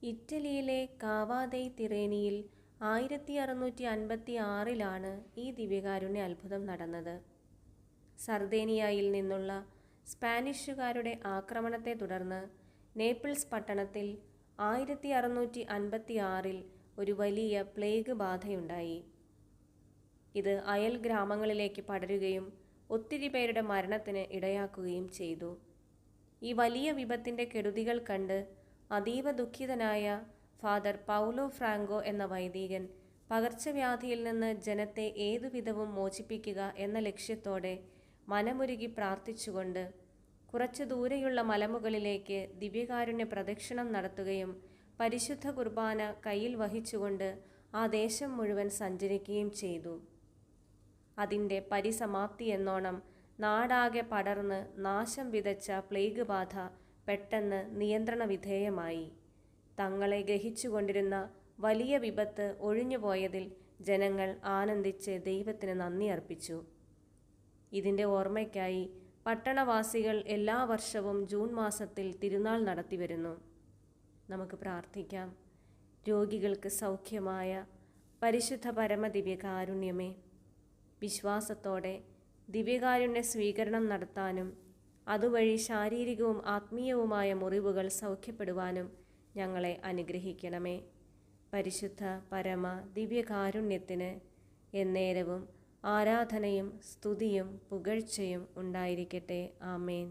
ഇറ്റലിയിലെ കാവാ ദെയ് തിറേനിയിൽ 1656 ഈ ദിവ്യകാരുണ്യ അത്ഭുതം നടന്നത്. സർദേനിയയിൽ നിന്നുള്ള സ്പാനിഷുകാരുടെ ആക്രമണത്തെ തുടർന്ന് നേപ്പിൾസ് പട്ടണത്തിൽ 1656 ഒരു വലിയ പ്ലേഗ് ബാധയുണ്ടായി. ഇത് അയൽ ഗ്രാമങ്ങളിലേക്ക് പടരുകയും ഒത്തിരി പേരുടെ മരണത്തിന് ഇടയാക്കുകയും ചെയ്തു. ഈ വലിയ വിപത്തിൻ്റെ കെടുതികൾ കണ്ട് അതീവ ദുഃഖിതനായ ഫാദർ പൗലോ ഫ്രാങ്കോ എന്ന വൈദികൻ പകർച്ചവ്യാധിയിൽ നിന്ന് ജനത്തെ ഏതുവിധവും മോചിപ്പിക്കുക എന്ന ലക്ഷ്യത്തോടെ മനമുരുകി പ്രാർത്ഥിച്ചുകൊണ്ട് കുറച്ചു ദൂരെയുള്ള മലമുകളിലേക്ക് ദിവ്യകാരുണ്യ പ്രദക്ഷിണം നടത്തുകയും പരിശുദ്ധ കുർബാന കയ്യിൽ വഹിച്ചുകൊണ്ട് ആ ദേശം മുഴുവൻ സഞ്ചരിക്കുകയും ചെയ്തു. അതിൻ്റെ പരിസമാപ്തി എന്നോണം നാടാകെ പടർന്ന് നാശം വിതച്ച പ്ലേഗ് ബാധ പെട്ടെന്ന് നിയന്ത്രണ വിധേയമായി. തങ്ങളെ ഗ്രഹിച്ചുകൊണ്ടിരുന്ന വലിയ വിപത്ത് ഒഴിഞ്ഞുപോയതിൽ ജനങ്ങൾ ആനന്ദിച്ച് ദൈവത്തിന് നന്ദി അർപ്പിച്ചു. ഇതിൻ്റെ ഓർമ്മയ്ക്കായി പട്ടണവാസികൾ എല്ലാ വർഷവും ജൂൺ മാസത്തിൽ തിരുനാൾ നടത്തിവരുന്നു. നമുക്ക് പ്രാർത്ഥിക്കാം. രോഗികൾക്ക് സൗഖ്യമായ പരിശുദ്ധ പരമദിവ്യകാരുണ്യമേ, വിശ്വാസത്തോടെ ദിവ്യകാരുണ്യ സ്വീകരണം നടത്താനും അതുവഴി ശാരീരികവും ആത്മീയവുമായ മുറിവുകൾ സൗഖ്യപ്പെടുവാനും ഞങ്ങളെ അനുഗ്രഹിക്കണമേ. പരിശുദ്ധ പരമ ദിവ്യകാരുണ്യത്തിന് എന്നേരവും ആരാധനയും സ്തുതിയും പുകഴ്ചയും ഉണ്ടായിരിക്കട്ടെ. ആമേൻ.